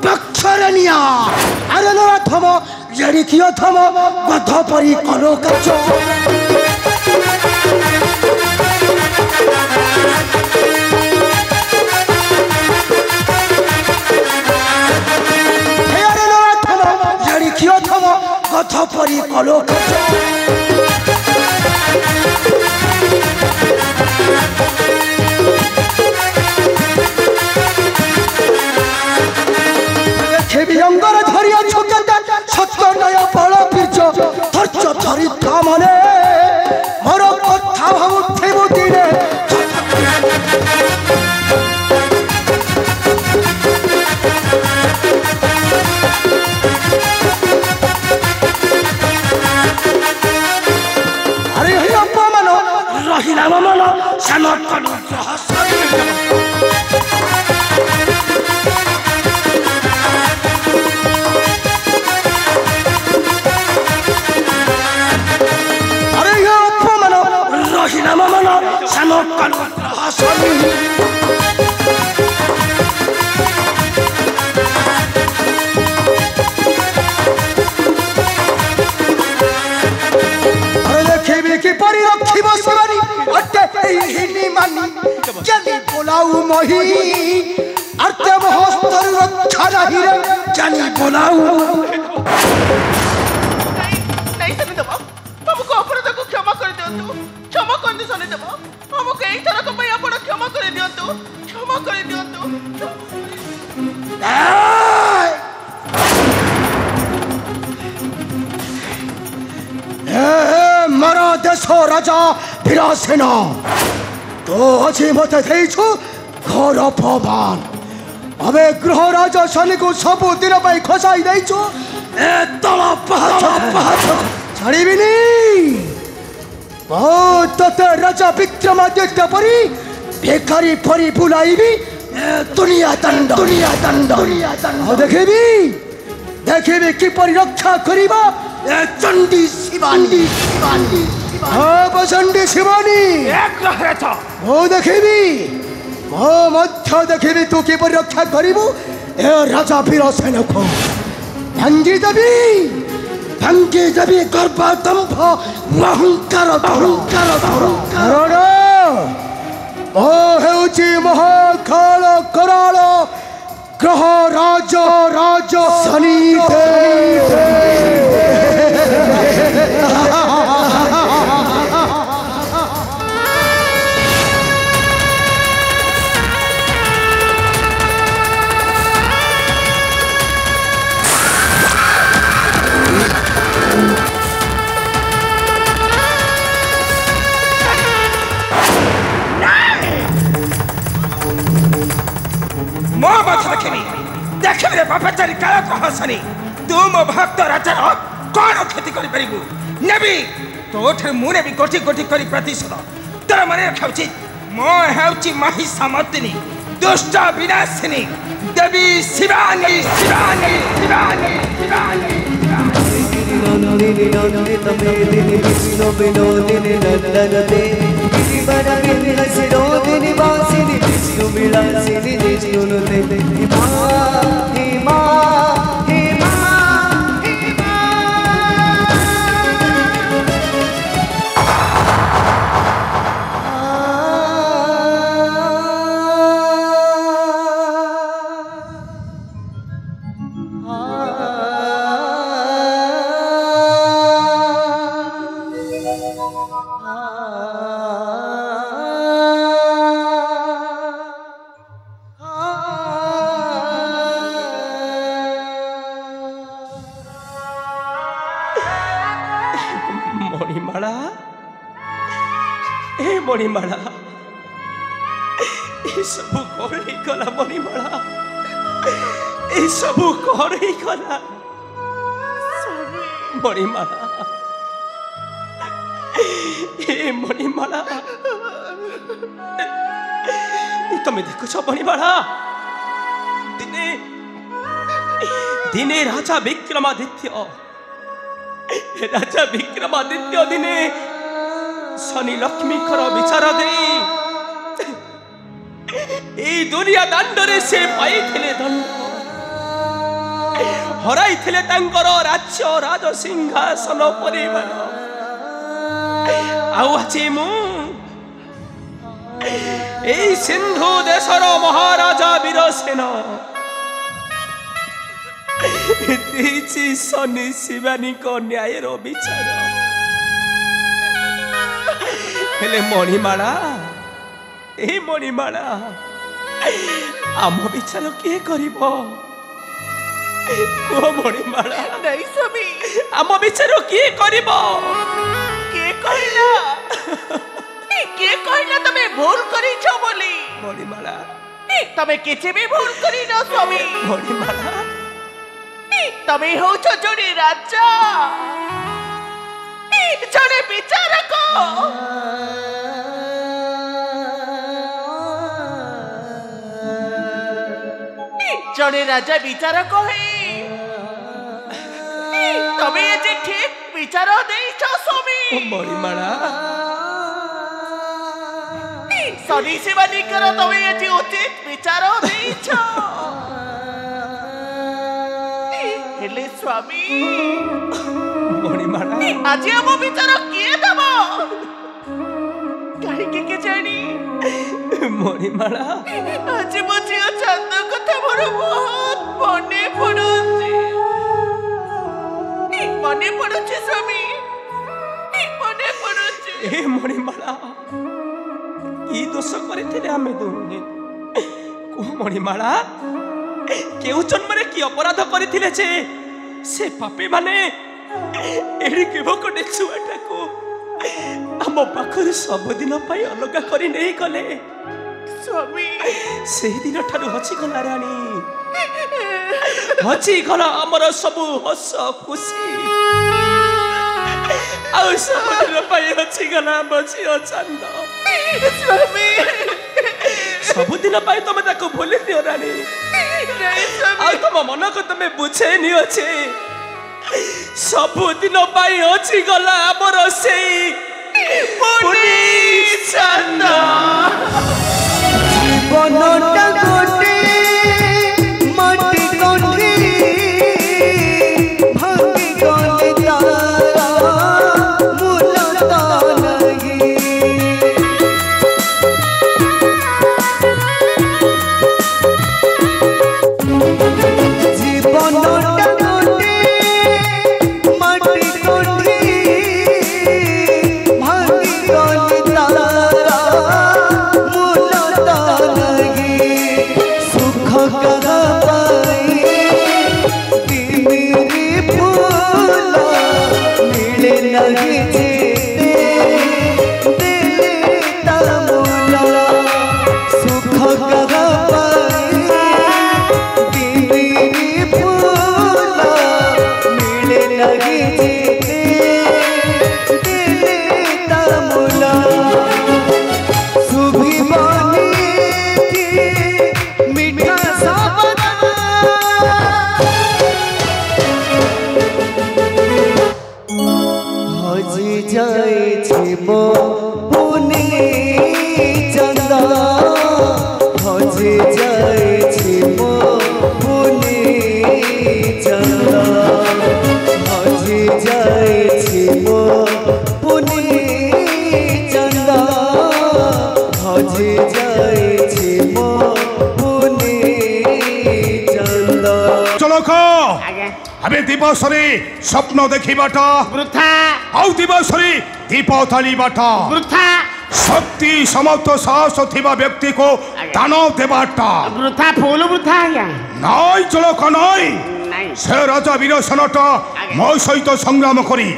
बक्षरनिया अरे नराधम जड़िकियो धम गध परी कलो कच अरे नराधम जड़िकियो धम गध परी कलो कच अंगर धरिया छुकता सत्य नया बड़ बीज धर्ज धरी मने मोर कथा भावुथिबु दिने अरे हे अपमान रहिला मन सान कलु मही अर्ते हस्तर रक्षा नहीं रे जानी बोलाऊ नहीं सनी देबो हमको अपराध को क्षमा कर दियंतु क्षमा कर दे सनी देबो हमको एई तरह को आपण क्षमा कर दियंतु क्षमा कर दियंतु ए मरा देशो राजा वीरसेन तो अछि मते देइछु घर पवन अबे ग्रह राजा शनि को सब दिन पाई खसाई देइछु ए तल पहाड़ छाड़ीबिनी बहुत तते राजा विक्रमादित्य परी बेकारी परी बुलाइबी दुनिया दंड देखेबी कि परी रक्षा करिबा ए चंडी शिवानी चंडी शिवानी एक रहे था ओ देखेबी मो मध्य देखेबी तू किपर रक्षा करिबु ए राजा वीरसेन को भंगी देवी गर्भ दंभ अहंकार कारण ओ हेउची महाकाल कराल ग्रह राज शनि देखिए बापाचारी काल कहसनी तू मो भक्त राजा कौन क्षति कर पारिबु नेबी तोठे मुने भी कोटि कोटि करी प्रतिशोध तोर मने रखा उचित मो हेउची महिषामर्दिनी दुष्ट विनाशिनी देवी शिवानी मणिमाला ये सब कौन ही कला मणिमाला ये सब कौन ही कला मणिमाला ये मणिमाला तुम्हें देखो मणिमाला दिने दिने राजा विक्रमादित्य दिने शनि लक्ष्मी विचार दे दुनिया दंडरे से पाई दंड हराई थिले तांकर राज्य राज सिंहासन परिवार आउची मु ए सिंधु देशर महाराजा वीरसेन देची शनि शिवानी को न्याय रो विचार हेले मणिमाला ए मणिमाला आम विचार किए करिबो को मणिमाला नहीं स्वामी आम विचार किए करिबो के कहला तमे भूल करी छ बोली मणिमाला तमे किछि भी भूल करी न स्वामी मणिमाला तमे हो छ जोड़ी राजा जड़े विचारक जड़े राजा विचारक है तमे जे ठीक विचार देइछ स्वामी मणिमाला सनी शिवानी कर तमे जे उचित विचार देइछ हेले स्वामी मणिमाला आज हम विचार किए दब कहीं के जानी मणिमाला आज मो झियो चंद कथा मोर बहुत मने पड़ुछि स्वामी मने पड़ुछि ए मणिमाला की दोष करथिले हमें दुनी को मणिमाला केउ जन्मरे की अपराध करथिले जे से पापी माने एड़ी के भकटे छुआटा को हम पाखरे सब दिन पाई अलग करी नहीं गले स्वामी से दिन ठारू हची गला रानी हची गला हमर सब हस खुशी आ सब दिन पाई हची गला बची चंद स्वामी सब दिन पाई तुम ताको भूली दियो रानी आ तुम मन को तुम बुझे नहीं अच्छे सब दिन पाई हची गला हमर से चंद জীবনটা গোটে মাটি গন্ধি ভাঙি গলে তারা মূলতা নাই জীবনটা গোটে মাটি গন্ধি ভাঙি গলে তারা दिवसरे स्वप्न देखिबाटा वृथा आउ दिवसरे दीप थालीबाटा वृथा शक्ति समर्थ साहस थिबा व्यक्ति को दान देबाटा वृथा फूल वृथा आज्ञा नाई चलक नाई से राजा वीरसेनटा मो सहित संग्राम करी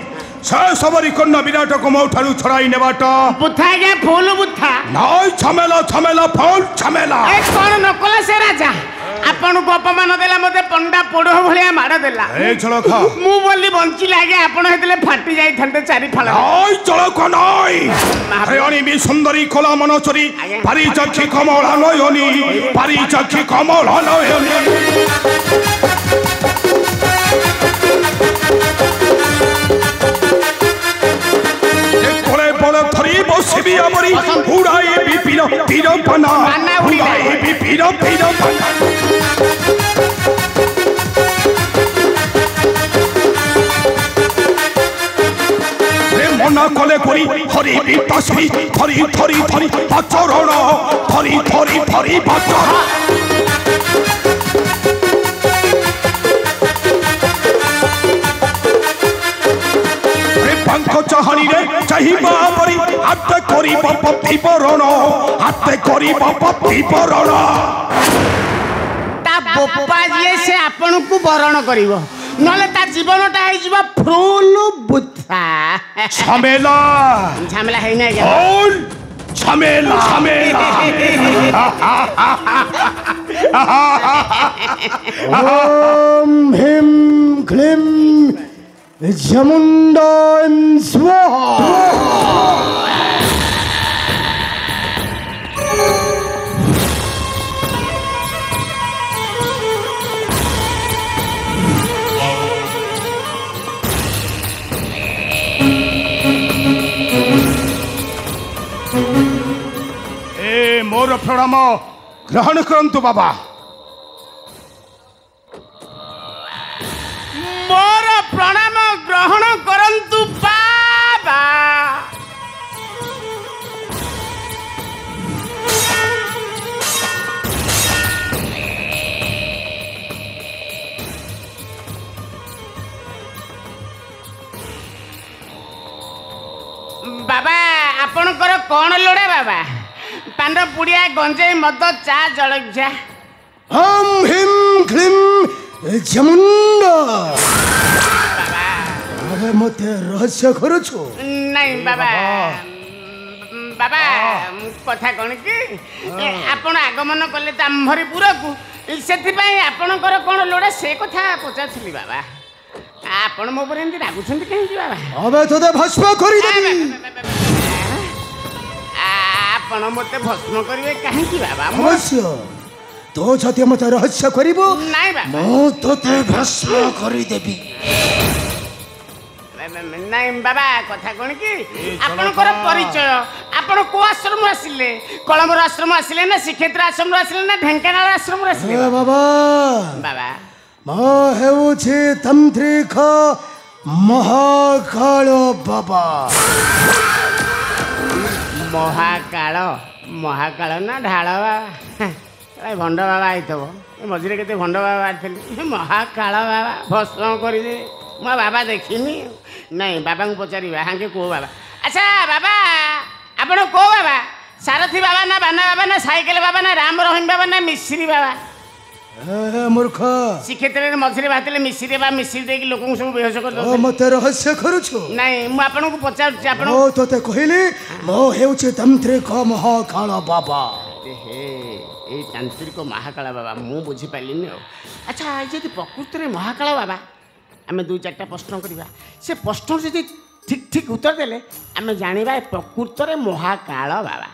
से सबरी कन्या विराट को मो ठारू छड़ाई नेबाटा वृथा आज्ञा फूल वृथा नाई झमेला झमेला फूल झमेला ए कोन नकला से राजा आपन को अपमान देला मते पंडा पोड़ो भलिया मार देला ए चलखा मु बोली बंची लागे आपन हेतले फाटी जाई थंडे चारि फाळ नाई चलखा नाई हरियाणी भी सुंदरी कोला मनोचरी पारी चक्षी कमल नयनी पारी चक्षी कमल नयनी बसबी आमरी उड़ाई विपिन पीरपना उड़ाई विपिन पीरपना थरी थरी थरी थरी आचरण थरी थरी थरी आचरण पंख चाहनी रे चाहिबा परी हाथ करी पति बरण हाथ करी पति बरण ता बोपा जी से आपन को बरण करिवो नले ता जीवनटा है जीवा फूल बुथा झमेला झमेला है ना क्या बोल झमेला झमेला ओम ह्रीं क्लीं जमुंडाय स्वाहा। ए मोर प्रणाम ग्रहण करंतु बाबा मोर प्रणाम ग्रहण करंतु बाबा बाबा आपणकर कौन लोड़ा बाबा पान पुड़िया गंजेई मद चा जलखिया ओम ह्रीं क्लीं जमुंडा। अबे मते रहस्य करूछु नहीं बाबा बाबा कथा कौन कि आपण आगमन कले तो आमरी पुरा को से आपणकर कौन लोड़ा से कथा पचार बाबा आपण मो पर एमती रागुछंती कहीं बाबा अबे तोते भस्म करी देबी आपण मते भस्म करिवे कहीं बाबा अवश्य तो छते मते रहस्य करिबो नहीं बाबा मो तोते भस्म करी देबी नहीं बाबा कथा कौन कि आपणकर परिचय आपण को आश्रम आसिले कलमर आश्रम आसिले ना श्रीक्षेत्र आश्रम आसिले ना ढेंकानाल आश्रम आसिले ए बाबा बाबा मो हेउछि तंत्रिक महाकाल बाबा। महाकाल महाकाल ना ढाल बाबा भंड बाबा आईथब मझे के भंड बाबा आते महाकाल बाबा भस्म करदे मो बाबा देखनी नहीं बाबा को पचार हाँ के कहो बाबा अच्छा बाबा आपण कहो बाबा सारथी बाबा ना बाना बाबा ना साइकेल बाबा ना राम रहीम बाबा ना मिश्री बाबा ए मूर्ख श्रीक्षेत्र मझे बाहर मिश्री बाबा मिश्री देकी लोक सब बेहोश कर ओ मते रहस्य करूछु नहीं मु आपन को पचार आपण मो तोते कहली मो हेउछि तंत्रिक महाकाल बाबा। हे ए तांत्रिक महाकाल बाबा मु बुझी पालिनी अच्छा यदि प्रकृति में महाकाल बाबा आम दु चार्टा प्रश्न करवा से प्रश्न यदि ठीक ठीक उत्तर देले आम जाना प्रकृत में महाकाल बाबा।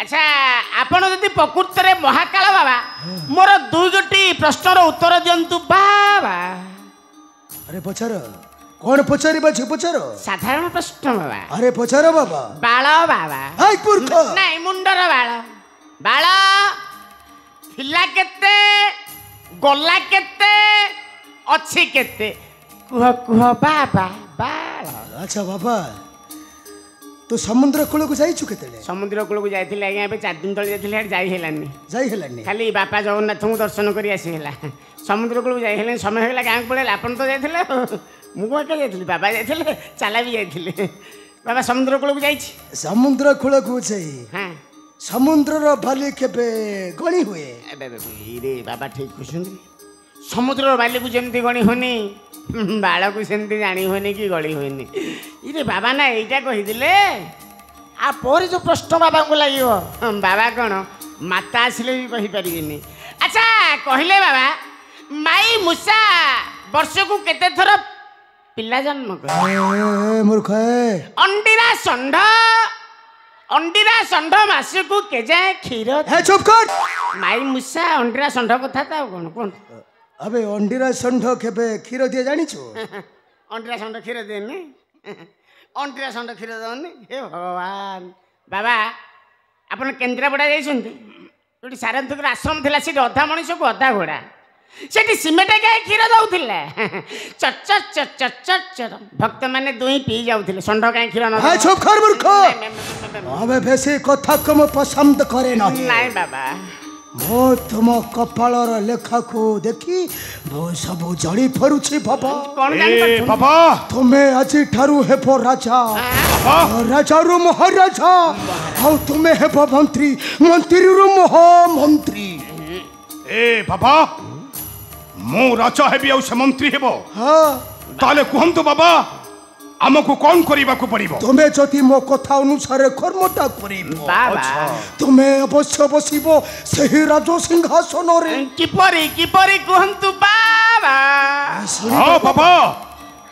अच्छा आपण यदि प्रकृत में महाकाल बाबा मोर दुई गोटी प्रश्नर उत्तर दिंतु बाबा। अरे पचार कौन पचारि बाछी पचार साधारण प्रश्न बाबा अरे पचार बाबा बाल बाबा हाय मूर्ख नहीं मुंडर बाल बाल थिला केते गला केते अच्छी केते कुह कुह बाबा बाल। अच्छा बाबा तो समुद्र कूल को जाइछु केतेले समुद्र कूल को जाइथिले आज्ञा पे 4 दिन तले जाइथिले जाई हेलानी जाई हेलानी खाली बापा जगन्नाथ को दर्शन करी आसी हेला समुद्र कूल को जाई हेले समय होला गांव पड़े आपन तो जाइथिले मु को के जाइथिले बाबा जाइथिले चाला भी जाइथिले बाबा समुद्र कूल को जाइछि समुद्र कूल को जाई हां समुद्र रो बाली केबे गणी हुए रे बाबा ठीक कुछुंदी समुद्र बाली को जेमती गणी होनी बाल को सेमती जानी होनी कि गली होनी इरे बाबा ना एटा कहिदिले आ पर जो प्रश्न बाबा को लागियो बाबा कौन माता आसिले भी कहि परिबिनी। अच्छा कहले बाबा माई मूसा वर्ष को केते थर पिला जन्म करे मूर्ख अंडीरा षंढ मासकू के जाए क्षीर है चुप कर माई मूसा अंडीरा षंढ कथा था कौन कौन अबे अंडीरा षंढ केबे क्षीर दिए जानी छु अंडीरा षंढ क्षीर देनी अंडीरा षंढ क्षीर देनी हे भगवान बाबा आपण केन्द्रापड़ा जाइछन्ती जोटी सारंतकर आश्रम थिला से अधा मनीष को अधा घोड़ा सेठी सिमेंट गाय क्षीर दउथिले चट चट चट चट चट चट भक्त माने दुई पी जाउथिले षंढ गाय क्षीर न हाय चुप कर मूर्ख अबे बेसी कथा को मैं पसंद करे नहीं नहीं बाबा मो तुम कपालर लेखा को देखी मो सब जड़ी फरुछि बाबा कोन जान बाबा तुम्हें आज ठारू हेबो राजा राजा रु महाराजा आउ तुम्हें हेबो मंत्री मंत्री रु महामंत्री ए बाबा मो राजा हेबी आ से मंत्री हेबो हाँ ताले कहंतु बाबा आमको कौन करिबा को पड़िबो तुम्हें जदि मो कथा अनुसार कर्मटा करिबो बाबा तुम्हें अवश्य बसिबो सही राजो सिंहासन रे किपरी कहंतु बाबा हां बाबा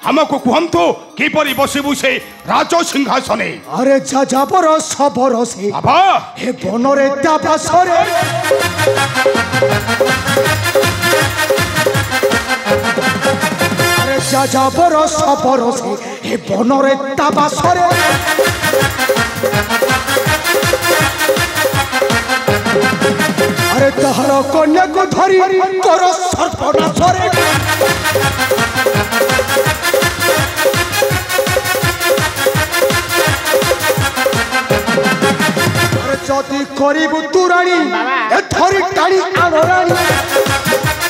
हमको कहंतु किपरि बसिबु से राजो सिंहासने अरे जाजाबर सबर से बाबा हे बनरे दाबासरे अरे जाजाबर सबर से हे बनरे दाबासरे अरे तहर कन्या को धरी कर सर्पनाशरे जदि करिबु तुराणी ए धरी टाणी आनराणी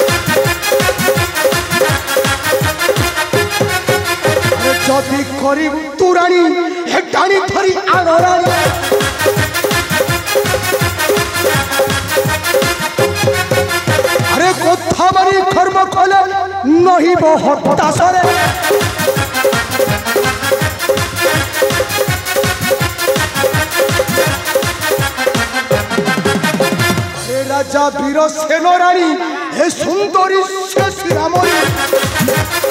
जदि करिबु तुराणी ए टाणी धरी आनराणी अरे कथा मारी कर्म कले नहीं बो हताशरे राजा वीर सेनराणी हे सुंदरी से श्रीरामणी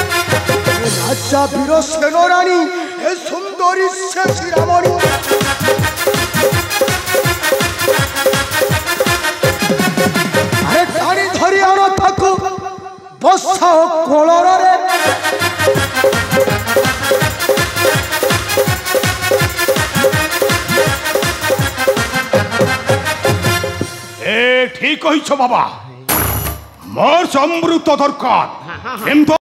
राजा वीर सेनराणी हे सुंदरी से श्रीरामणी अरे टाणी धरी आण ताकू बसा कोलर रे ठीक कहिछ बाबा मोर अमृत दरकार